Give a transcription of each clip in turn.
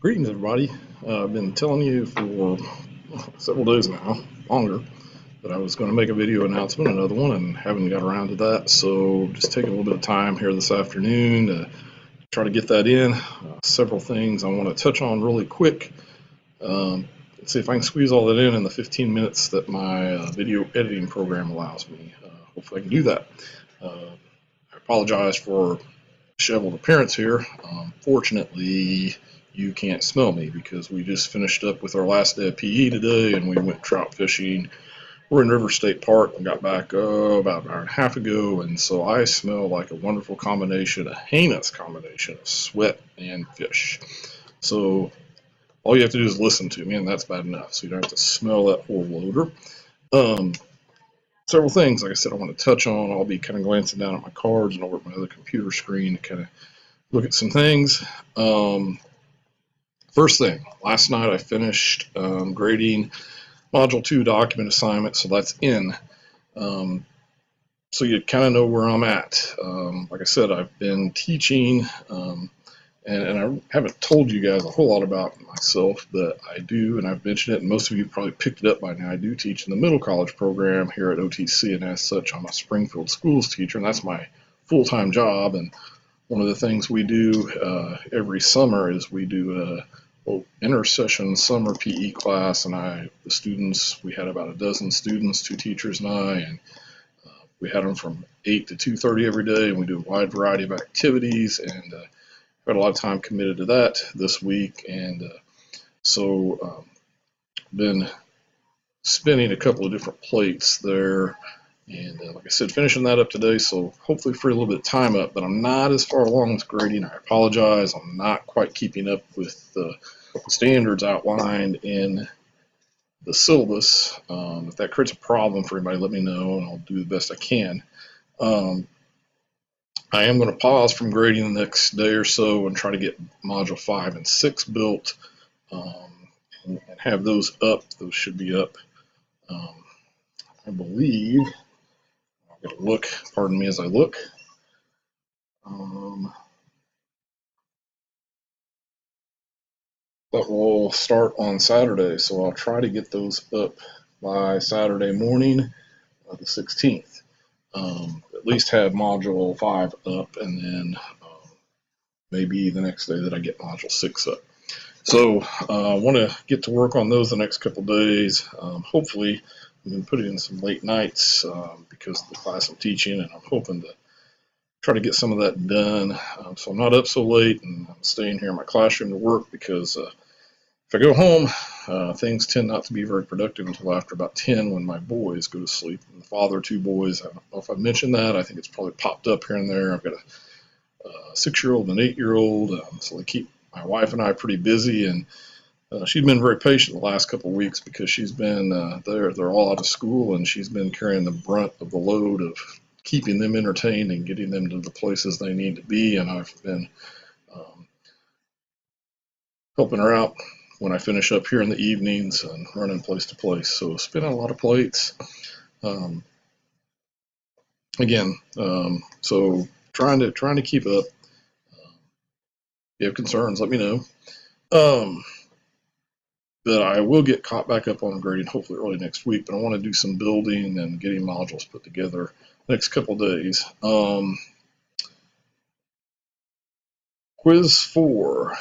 Greetings, everybody. I've been telling you for several days now, longer, that I was going to make a video announcement, another one, and haven't got around to that. So just taking a little bit of time here this afternoon to try to get that in. Several things I want to touch on really quick. Let's see if I can squeeze all that in the 15 minutes that my video editing program allows me. Hopefully I can do that. I apologize for disheveled appearance here. Fortunately, you can't smell me because we just finished up with our last day of PE today and we went trout fishing. We're in River State Park and got back about an hour and a half ago, and so I smell like a wonderful combination, a heinous combination of sweat and fish. So all you have to do is listen to me, and that's bad enough, so you don't have to smell that horrible odor. Several things, like I said, I want to touch on. I'll be kind of glancing down at my cards and over at my other computer screen to kind of look at some things. First thing, last night I finished grading Module 2 document assignment, so that's in. So you kind of know where I'm at. Like I said, I've been teaching, and I haven't told you guys a whole lot about myself, but I do, and I've mentioned it, and most of you probably picked it up by now. I do teach in the middle college program here at OTC, and as such, I'm a Springfield Schools teacher, and that's my full-time job. And one of the things we do every summer is we do a intersession summer PE class, and the students, we had about a dozen students, 2 teachers and I, and we had them from 8 to 2:30 every day, and we do a wide variety of activities, and had a lot of time committed to that this week, and so been spinning a couple of different plates there, and like I said, finishing that up today, so hopefully free a little bit of time up, but I'm not as far along with grading. I apologize, I'm not quite keeping up with the standards outlined in the syllabus. If that creates a problem for anybody, let me know, and I'll do the best I can. I am going to pause from grading the next day or so and try to get Module 5 and 6 built, and have those up. Those should be up, I believe. I've got to look, pardon me as I look. That will start on Saturday, so I'll try to get those up by Saturday morning, the 16th. At least have Module 5 up, and then maybe the next day that I get Module 6 up. So I want to get to work on those the next couple days. Hopefully, I've been putting in some late nights because of the class I'm teaching, and I'm hoping to try to get some of that done. So I'm not up so late, and I'm staying here in my classroom to work because if I go home, things tend not to be very productive until after about 10 when my boys go to sleep. And the father of 2 boys, I don't know if I mentioned that. I think it's probably popped up here and there. I've got a 6-year-old and an 8-year-old, so they keep my wife and I pretty busy. And she's been very patient the last couple of weeks because she's been they're all out of school, and she's been carrying the brunt of the load of keeping them entertained and getting them to the places they need to be. And I've been helping her out when I finish up here in the evenings and running place to place. So spinning a lot of plates. So trying to keep up. If you have concerns, let me know. But I will get caught back up on grading hopefully early next week. But I want to do some building and getting modules put together next couple days. Quiz 4.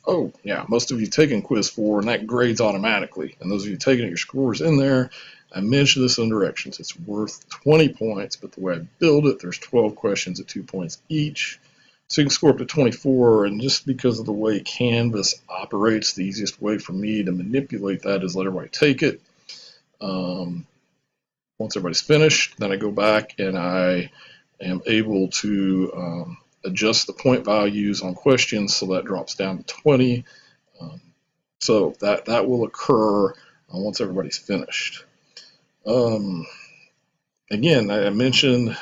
Oh, yeah, most of you taken Quiz 4, and that grades automatically. And those of you taking it, your score's in there. I mentioned this in directions. It's worth 20 points, but the way I build it, there's 12 questions at 2 points each. So you can score up to 24, and just because of the way Canvas operates, the easiest way for me to manipulate that is let everybody take it. Once everybody's finished, then I go back and I am able to adjust the point values on questions, so that drops down to 20. So that will occur once everybody's finished. Again, I mentioned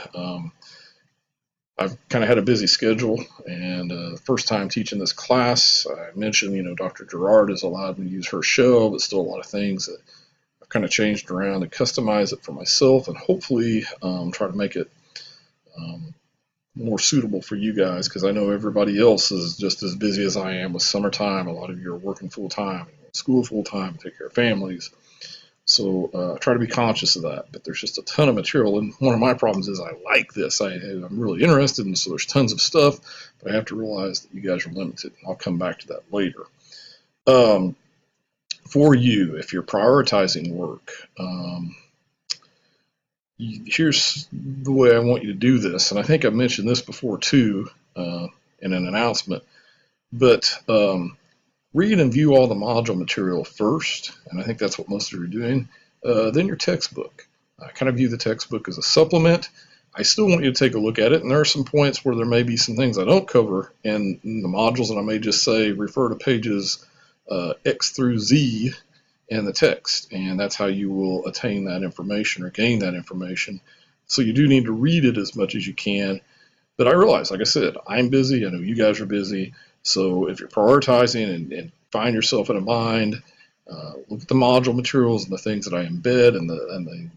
I've kind of had a busy schedule, and first time teaching this class, I mentioned, Dr. Gerard has allowed me to use her show, but still a lot of things that I've kind of changed around and customize it for myself, and hopefully try to make it more suitable for you guys, because I know everybody else is just as busy as I am with summertime. A lot of you are working full time, school full time, take care of families. So try to be conscious of that. But there's just a ton of material, and one of my problems is I like this. I'm really interested, and so there's tons of stuff, but I have to realize that you guys are limited. I'll come back to that later. Um, for you, if you're prioritizing work, here's the way I want you to do this, and I think I mentioned this before too in an announcement, but read and view all the module material first, and I think that's what most of you are doing. Then your textbook. I kind of view the textbook as a supplement. I still want you to take a look at it, and there are some points where there may be some things I don't cover in the modules, and I may just say refer to pages X through Z in the text, and that's how you will attain that information or gain that information. So you do need to read it as much as you can. But I realize, like I said, I'm busy. I know you guys are busy. So if you're prioritizing and find yourself in a bind, look at the module materials and the things that I embed and the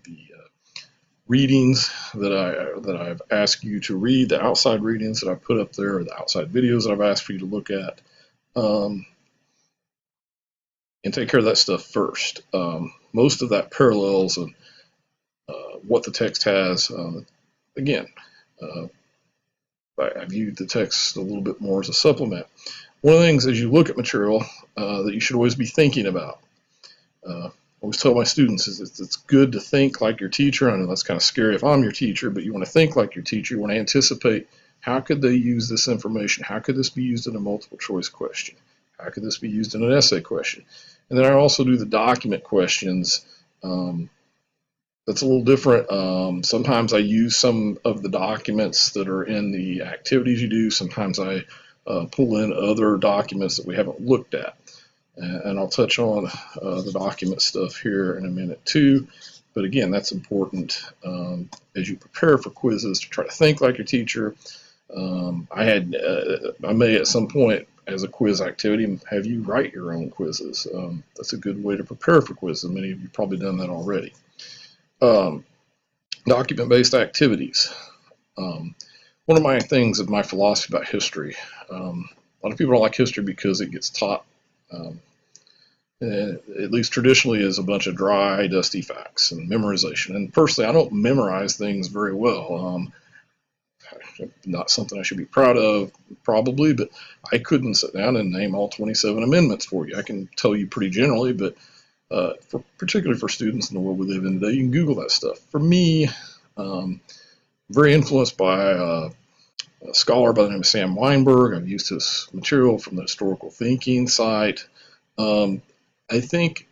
readings that I've asked you to read, the outside readings that I've put up there, or the outside videos that I've asked for you to look at, and take care of that stuff first. Most of that parallels and what the text has. Again, I viewed the text a little bit more as a supplement. One of the things as you look at material that you should always be thinking about. I always tell my students is it's good to think like your teacher. I know that's kind of scary if I'm your teacher, but you want to think like your teacher. You want to anticipate how could they use this information? How could this be used in a multiple choice question? How could this be used in an essay question? And then I also do the document questions. That's a little different. Sometimes I use some of the documents that are in the activities you do. Sometimes I pull in other documents that we haven't looked at. And I'll touch on the document stuff here in a minute too. But again, that's important as you prepare for quizzes to try to think like your teacher. I may at some point as a quiz activity have you write your own quizzes. That's a good way to prepare for quizzes. Many of you have probably done that already. Document-based activities. One of my things of my philosophy about history, a lot of people don't like history because it gets taught, at least traditionally, as a bunch of dry, dusty facts and memorization. And personally, I don't memorize things very well. Not something I should be proud of, probably, but I couldn't sit down and name all 27 amendments for you. I can tell you pretty generally, but particularly for students in the world we live in today, you can Google that stuff. For me, very influenced by a scholar by the name of Sam Weinberg. I've used his material from the Historical Thinking site. I think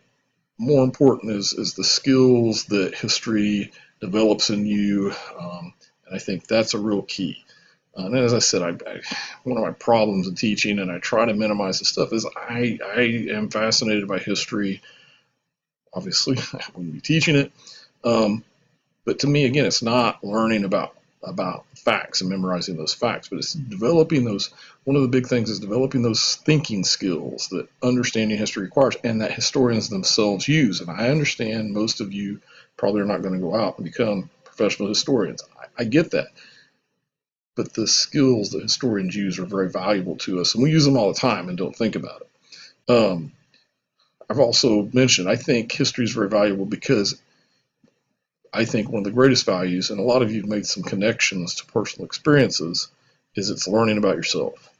more important is the skills that history develops in you, and I think that's a real key. And as I said, one of my problems in teaching, and I try to minimize the stuff, is I am fascinated by history. Obviously, I wouldn't be teaching it. But to me, again, it's not learning about facts and memorizing those facts, but it's developing those. One of the big things is developing those thinking skills that understanding history requires, and that historians themselves use. And I understand most of you probably are not going to go out and become professional historians. I get that. But the skills that historians use are very valuable to us, and we use them all the time and don't think about it. I've also mentioned I think history is very valuable because I think one of the greatest values, and a lot of you have made some connections to personal experiences, is it's learning about yourself.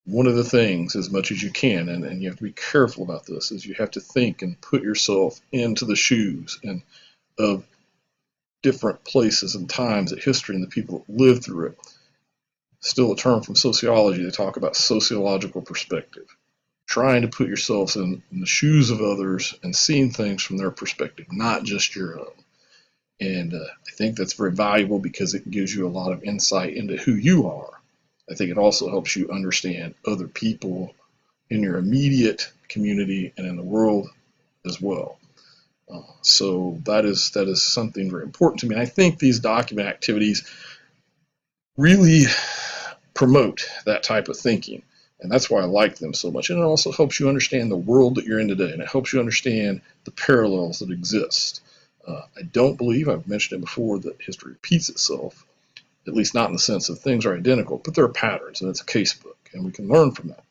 One of the things, as much as you can, and you have to be careful about this, is you have to think and put yourself into the shoes and of different places and times at history and the people that lived through it. Still a term from sociology, they talk about sociological perspective. Trying to put yourself in the shoes of others and seeing things from their perspective, not just your own. And I think that's very valuable because it gives you a lot of insight into who you are. I think it also helps you understand other people in your immediate community and in the world as well. So that is something very important to me. And I think these document activities really promote that type of thinking. And that's why I like them so much. And it also helps you understand the world that you're in today, and it helps you understand the parallels that exist. I don't believe, I've mentioned it before, that history repeats itself. at least not in the sense that things are identical, but there are patterns, and it's a case book, and we can learn from that.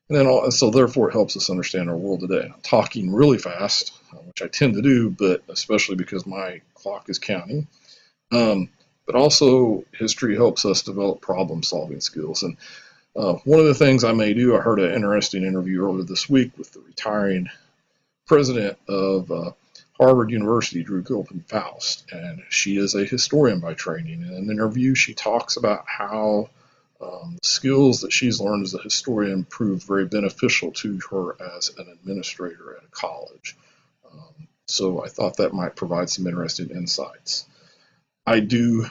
And then, so therefore, it helps us understand our world today. I'm talking really fast, which I tend to do, but especially because my clock is counting. But also, history helps us develop problem-solving skills. And one of the things I may do, I heard an interesting interview earlier this week with the retiring president of Harvard University, Drew Gilpin Faust, and she is a historian by training. In an interview, she talks about how the skills that she's learned as a historian proved very beneficial to her as an administrator at a college. So I thought that might provide some interesting insights. I do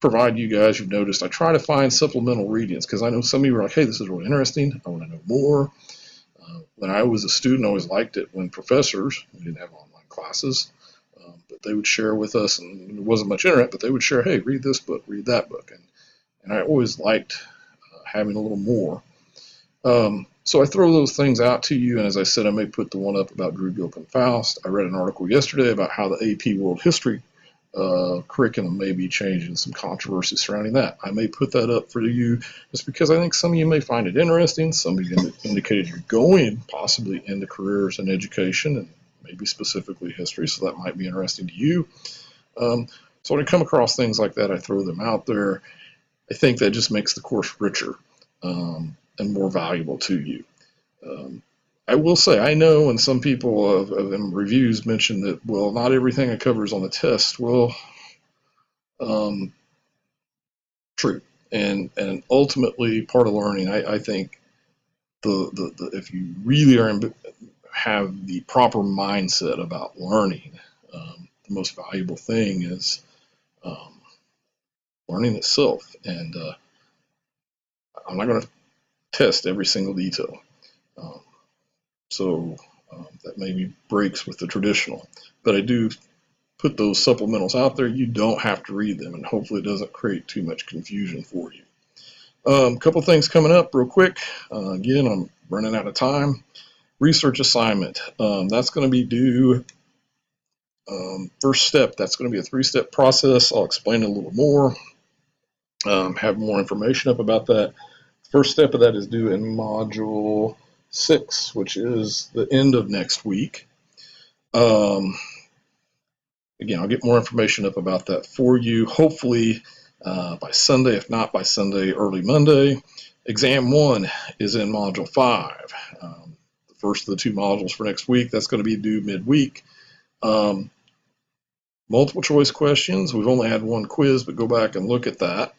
provide you guys, you've noticed, I try to find supplemental readings because I know some of you are like, hey, this is really interesting. I want to know more. When I was a student, I always liked it when professors, we didn't have online classes, but they would share with us, and there wasn't much internet, but they would share, hey, read this book, read that book. And I always liked having a little more. So I throw those things out to you, and as I said, I may put the one up about Drew Gilpin Faust. I read an article yesterday about how the AP World History curriculum may be changing, some controversy surrounding that. I may put that up for you just because I think some of you may find it interesting. Some of you indicated you're going possibly into careers in education and maybe specifically history, so that might be interesting to you. So when I come across things like that, I throw them out there. I think that just makes the course richer and more valuable to you. I will say, I know, and some people in reviews mentioned that, well, not everything it covers on the test. Well, true. And ultimately, part of learning, I think, if you really have the proper mindset about learning, the most valuable thing is learning itself. And I'm not going to test every single detail. So that maybe breaks with the traditional. But I do put those supplementals out there. You don't have to read them, and hopefully it doesn't create too much confusion for you. A couple things coming up real quick. Again, I'm running out of time. Research assignment. That's going to be due first step. That's going to be a 3-step process. I'll explain it a little more. Have more information up about that. First step of that is due in Module 6, which is the end of next week. Again, I'll get more information up about that for you, hopefully by Sunday, if not by Sunday, early Monday. Exam 1 is in Module 5. The first of the 2 modules for next week, that's going to be due midweek. Multiple choice questions. We've only had 1 quiz, but go back and look at that.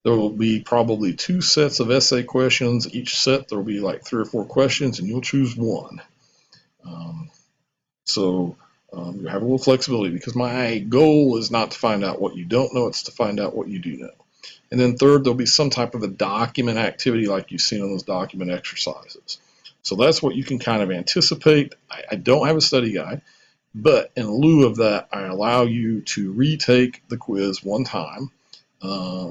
There will be probably 2 sets of essay questions. Each set, there will be like 3 or 4 questions, and you'll choose one. So you have a little flexibility, because my goal is not to find out what you don't know, it's to find out what you do know. And then third, there'll be some type of a document activity like you've seen on those document exercises. So that's what you can kind of anticipate. I don't have a study guide, but in lieu of that, I allow you to retake the quiz 1 time.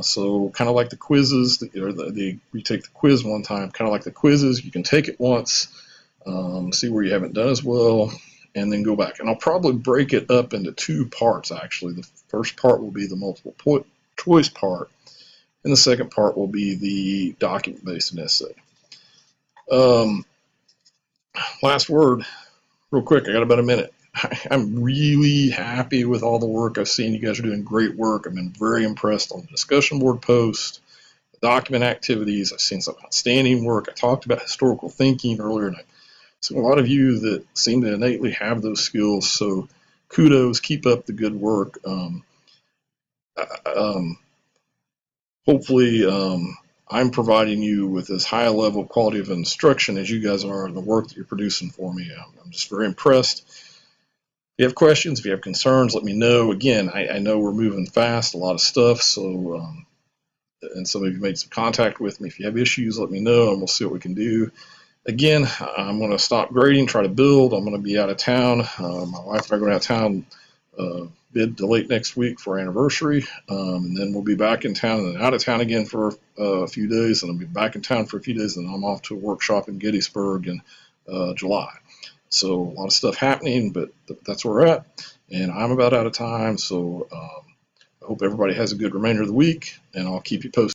So kind of like the quizzes, or they retake the quiz 1 time, kind of like the quizzes, you can take it once, see where you haven't done as well, and then go back. And I'll probably break it up into 2 parts, actually. The first part will be the multiple choice part, and the second part will be the document-based essay. Last word, real quick, I got about a minute. I'm really happy with all the work I've seen. You guys are doing great work. I've been very impressed on the discussion board post, the document activities. I've seen some outstanding work. I talked about historical thinking earlier, and I've seen a lot of you that seem to innately have those skills. So kudos, keep up the good work. Hopefully, I'm providing you with as high a level of quality of instruction as you guys are in the work that you're producing for me. I'm just very impressed. If you have questions, if you have concerns, let me know. Again, I know we're moving fast, a lot of stuff, so and some of you made some contact with me. If you have issues, let me know, and we'll see what we can do. Again, I'm going to stop grading, try to build. I'm going to be out of town. My wife and I are going out of town mid to late next week for our anniversary, and then we'll be back in town and then out of town again for a few days, and I'll be back in town for a few days, and I'm off to a workshop in Gettysburg in July. So a lot of stuff happening, but that's where we're at, and I'm about out of time. So I hope everybody has a good remainder of the week, and I'll keep you posted.